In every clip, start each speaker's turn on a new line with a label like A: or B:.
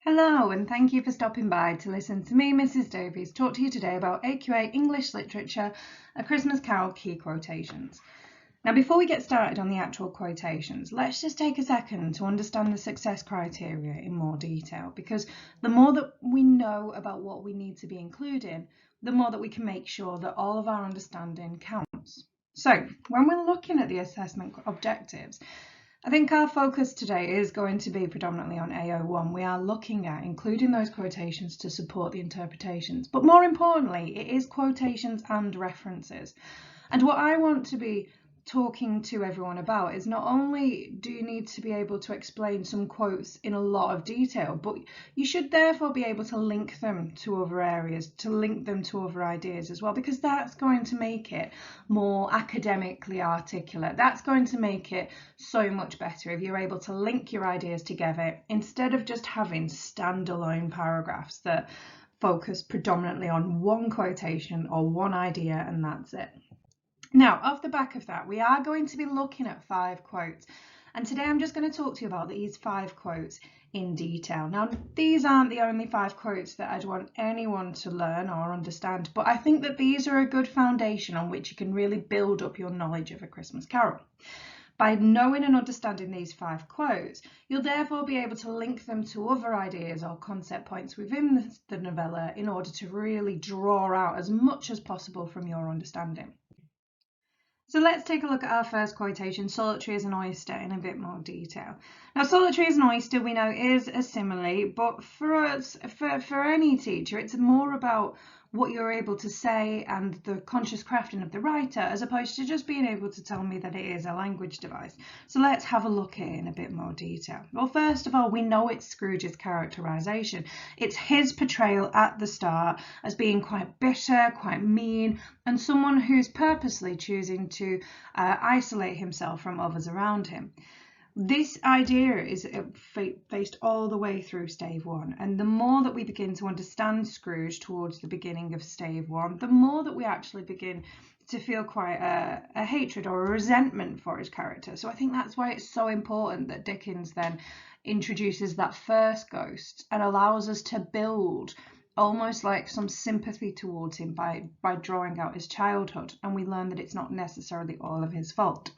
A: Hello, and thank you for stopping by to listen to me, Mrs. Davies, talk to you today about AQA English Literature, A Christmas Carol Key Quotations. Now, before we get started on the actual quotations, let's just take a second to understand the success criteria in more detail, because the more that we know about what we need to be including, the more that we can make sure that all of our understanding counts. So, when we're looking at the assessment objectives, I think our focus today is going to be predominantly on AO1. We are looking at including those quotations to support the interpretations, but more importantly, it is quotations and references. And what I want to be talking to everyone about is not only do you need to be able to explain some quotes in a lot of detail, but you should therefore be able to link them to other areas, to link them to other ideas as well, because that's going to make it more academically articulate. That's going to make it so much better if you're able to link your ideas together instead of just having standalone paragraphs that focus predominantly on one quotation or one idea and that's it. Now, off the back of that, we are going to be looking at 5 quotes. And today I'm just going to talk to you about these 5 quotes in detail. Now, these aren't the only 5 quotes that I'd want anyone to learn or understand, but I think that these are a good foundation on which you can really build up your knowledge of A Christmas Carol. By knowing and understanding these 5 quotes, you'll therefore be able to link them to other ideas or concept points within the novella in order to really draw out as much as possible from your understanding. So let's take a look at our first quotation, solitary as an oyster, in a bit more detail. Now, solitary as an oyster, we know, is a simile, but for us, for any teacher, it's more about what you're able to say and the conscious crafting of the writer, as opposed to just being able to tell me that it is a language device. So let's have a look at it in a bit more detail. Well, first of all, we know it's Scrooge's characterization. It's his portrayal at the start as being quite bitter, quite mean, and someone who's purposely choosing to isolate himself from others around him. This idea is faced all the way through stave 1, and the more that we begin to understand Scrooge towards the beginning of stave 1, the more that we actually begin to feel quite a hatred or a resentment for his character. So I think that's why it's so important that Dickens then introduces that first ghost and allows us to build almost like some sympathy towards him by drawing out his childhood, and we learn that it's not necessarily all of his fault.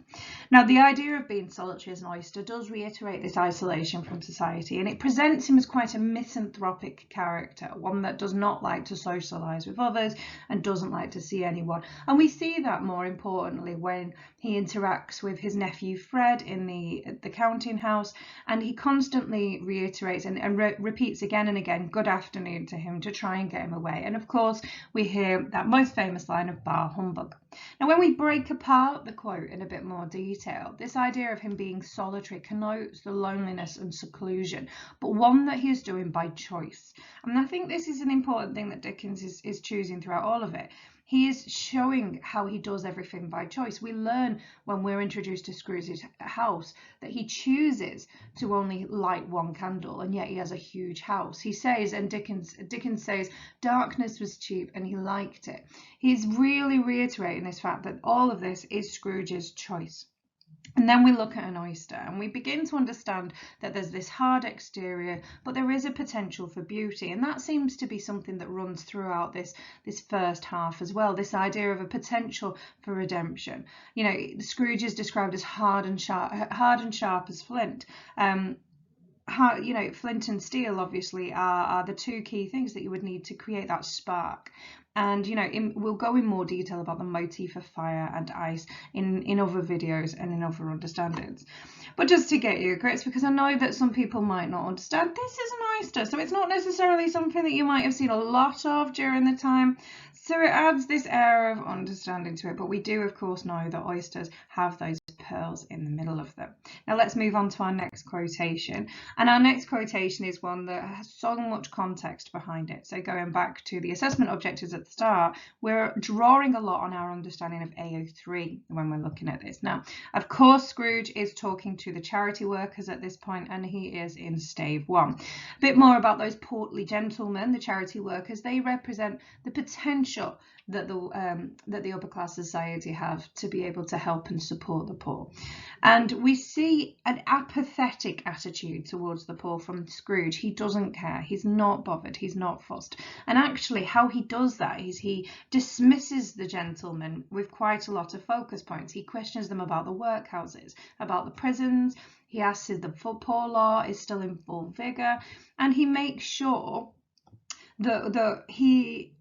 A: Now, the idea of being solitary as an oyster does reiterate this isolation from society, and it presents him as quite a misanthropic character, one that does not like to socialise with others and doesn't like to see anyone. And we see that more importantly when he interacts with his nephew Fred in the counting house, and he constantly reiterates and repeats again and again, "Good afternoon" to him, to try and get him away. And of course, we hear that most famous line of "Bar humbug." Now, when we break apart the quote in a bit more detail, this idea of him being solitary connotes the loneliness and seclusion, but one that he is doing by choice. And I think this is an important thing that Dickens is choosing throughout all of it. He is showing how he does everything by choice. We learn when we're introduced to Scrooge's house that he chooses to only light one candle, and yet he has a huge house. He says, and Dickens says, darkness was cheap and he liked it. He's really reiterating this fact that all of this is Scrooge's choice. And then we look at an oyster and we begin to understand that there's this hard exterior, but there is a potential for beauty. And that seems to be something that runs throughout this first half as well, this idea of a potential for redemption. You know, Scrooge is described as hard and sharp as flint. You know, flint and steel obviously are the 2 key things that you would need to create that spark. And, you know, we'll go in more detail about the motif of fire and ice in other videos and in other understandings. But just to get you a grip, because I know that some people might not understand, this is an oyster, so it's not necessarily something that you might have seen a lot of during the time. So it adds this air of understanding to it, but we do of course know that oysters have those pearls in the middle of them. Now let's move on to our next quotation, and our next quotation is one that has so much context behind it. So going back to the assessment objectives at the start, we're drawing a lot on our understanding of AO3 when we're looking at this. Now, of course, Scrooge is talking to the charity workers at this point, and he is in stave 1. A bit more about those portly gentlemen, the charity workers. They represent the potential that the upper class society have to be able to help and support the poor. poor. And we see an apathetic attitude towards the poor from Scrooge. He doesn't care. He's not bothered. He's not fussed. And actually, how he does that is he dismisses the gentlemen with quite a lot of focus points. He questions them about the workhouses, about the prisons. He asks if the poor law is still in full vigour, and he makes sure that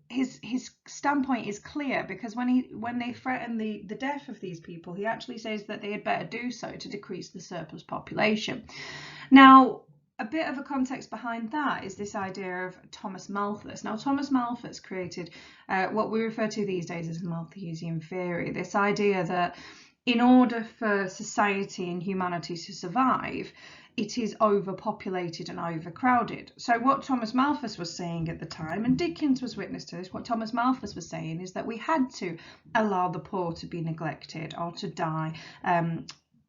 A: his standpoint is clear, because when they threaten the death of these people, he actually says that they had better do so to decrease the surplus population. Now, a bit of a context behind that is this idea of Thomas Malthus. Now, Thomas Malthus created what we refer to these days as the Malthusian theory, this idea that in order for society and humanity to survive, it is overpopulated and overcrowded. So what Thomas Malthus was saying at the time, and Dickens was witness to this, what Thomas Malthus was saying is that we had to allow the poor to be neglected or to die.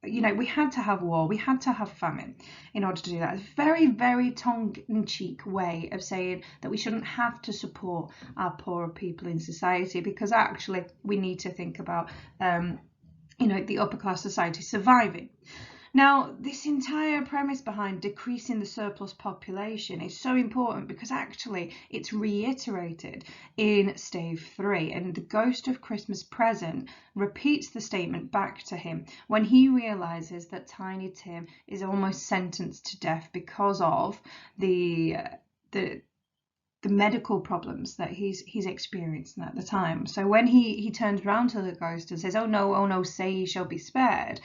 A: We had to have war, we had to have famine in order to do that. It's a very, very tongue-in-cheek way of saying that we shouldn't have to support our poorer people in society, because actually we need to think about the upper class society surviving. Now, this entire premise behind decreasing the surplus population is so important because actually it's reiterated in stave 3, and the Ghost of Christmas Present repeats the statement back to him when he realizes that Tiny Tim is almost sentenced to death because of the medical problems that he's experiencing at the time. So when he turns around to the ghost and says, oh no, say he shall be spared,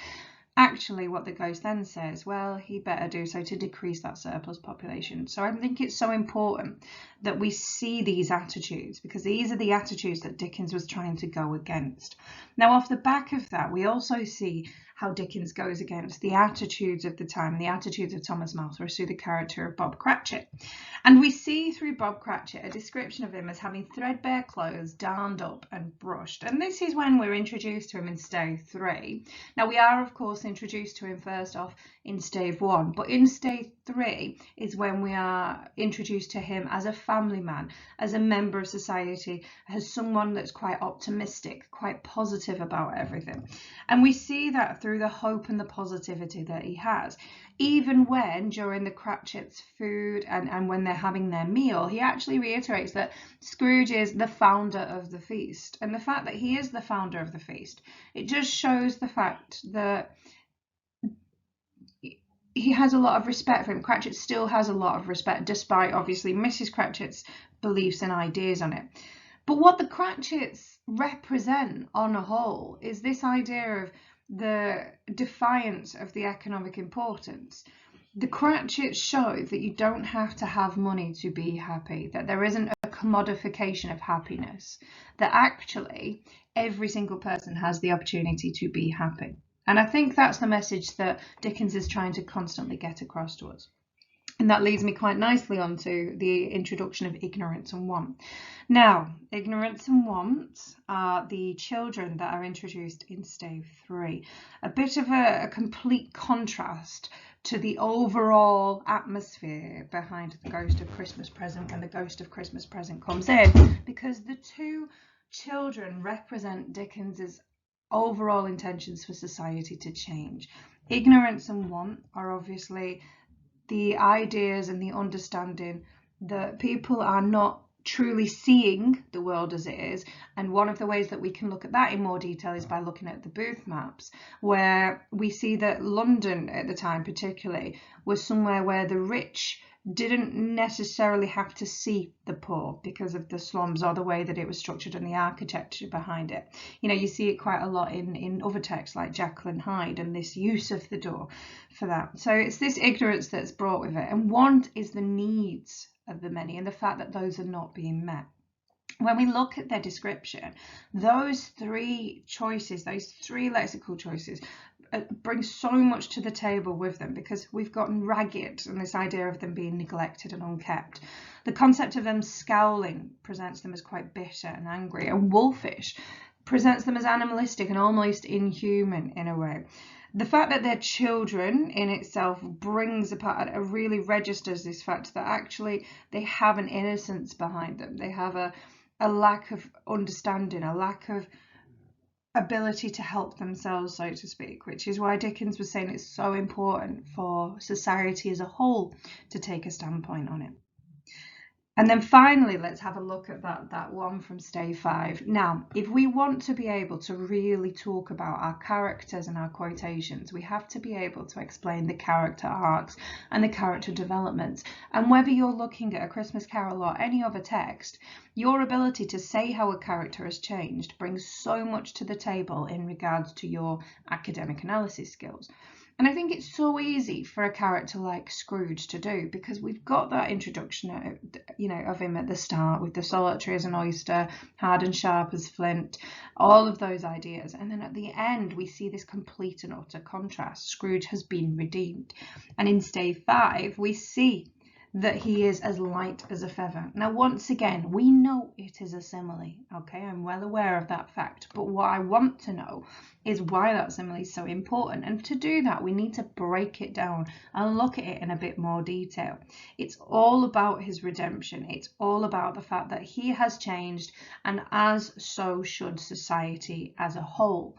A: actually what the ghost then says, well, he better do so to decrease that surplus population. So I think it's so important that we see these attitudes, because these are the attitudes that Dickens was trying to go against. Now, off the back of that, we also see how Dickens goes against the attitudes of the time, the attitudes of Thomas Malthus through the character of Bob Cratchit. And we see through Bob Cratchit a description of him as having threadbare clothes, darned up and brushed. And this is when we're introduced to him in stave 3. Now, we are, of course, introduced to him first off in stave 1, but in stave 3 is when we are introduced to him as a family man, as a member of society, as someone that's quite optimistic, quite positive about everything. And we see that through the hope and the positivity that he has. Even when, during the Cratchit's food and when they're having their meal, he actually reiterates that Scrooge is the founder of the feast. And the fact that he is the founder of the feast, it just shows the fact that he has a lot of respect for him. Cratchit still has a lot of respect, despite obviously Mrs. Cratchit's beliefs and ideas on it. But what the Cratchits represent on a whole is this idea of the defiance of the economic importance. The Cratchits show that you don't have to have money to be happy, that there isn't a commodification of happiness, that actually every single person has the opportunity to be happy. And I think that's the message that Dickens is trying to constantly get across to us. And that leads me quite nicely on to the introduction of ignorance and want. Now, ignorance and want are the children that are introduced in stave 3. A bit of a complete contrast to the overall atmosphere behind the Ghost of Christmas Present when the Ghost of Christmas Present comes in, because the two children represent Dickens's overall intentions for society to change. Ignorance and want are obviously the ideas and the understanding that people are not truly seeing the world as it is. And one of the ways that we can look at that in more detail is by looking at the Booth maps, where we see that London at the time particularly was somewhere where the rich didn't necessarily have to see the poor because of the slums or the way that it was structured and the architecture behind it. You see it quite a lot in other texts like Jekyll and Hyde, and this use of the door for that. So it's this ignorance that's brought with it. And want is the needs of the many and the fact that those are not being met. When we look at their description, those three choices, those three lexical choices, bring so much to the table with them, because we've gotten ragged and this idea of them being neglected and unkept. The concept of them scowling presents them as quite bitter and angry, and wolfish presents them as animalistic and almost inhuman in a way. The fact that they're children in itself brings apart, it really registers this fact that actually they have an innocence behind them. They have a lack of understanding, a lack of ability to help themselves, so to speak, which is why Dickens was saying it's so important for society as a whole to take a standpoint on it. And then finally, let's have a look at that one from Stay 5. Now, if we want to be able to really talk about our characters and our quotations, we have to be able to explain the character arcs and the character developments. And whether you're looking at A Christmas Carol or any other text, your ability to say how a character has changed brings so much to the table in regards to your academic analysis skills. And I think it's so easy for a character like Scrooge to do, because we've got that introduction, of him at the start with the solitary as an oyster, hard and sharp as flint, all of those ideas. And then at the end, we see this complete and utter contrast. Scrooge has been redeemed. And in Stay 5, we see that he is as light as a feather. Now, once again, we know it is a simile, okay? I'm well aware of that fact, but what I want to know is why that simile is so important. And to do that, we need to break it down and look at it in a bit more detail. It's all about his redemption. It's all about the fact that he has changed, and as so should society as a whole.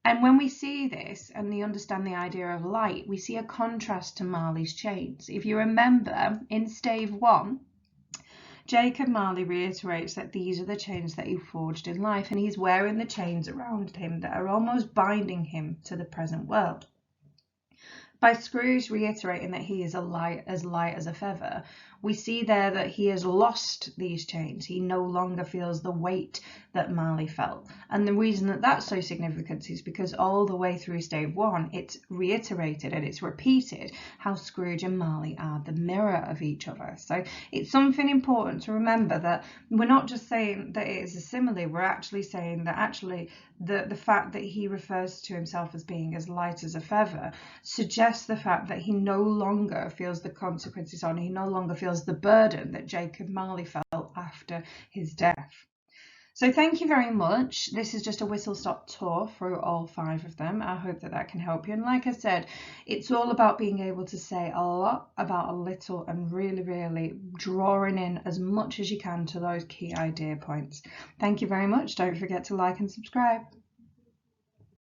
A: And when we see this and we understand the idea of light, we see a contrast to Marley's chains. If you remember, in Stave 1, Jacob Marley reiterates that these are the chains that he forged in life, and he's wearing the chains around him that are almost binding him to the present world. By Scrooge reiterating that he is light as a feather, we see there that he has lost these chains. He no longer feels the weight that Marley felt. And the reason that that's so significant is because all the way through Stave 1, it's reiterated and it's repeated how Scrooge and Marley are the mirror of each other. So it's something important to remember, that we're not just saying that it is a simile, we're actually saying that the fact that he refers to himself as being as light as a feather suggests the fact that he no longer feels the consequences on, he no longer feels the burden that Jacob Marley felt after his death. So thank you very much. This is just a whistle-stop tour through all 5 of them. I hope that can help you. And like I said, it's all about being able to say a lot about a little and really, really drawing in as much as you can to those key idea points. Thank you very much. Don't forget to like and subscribe.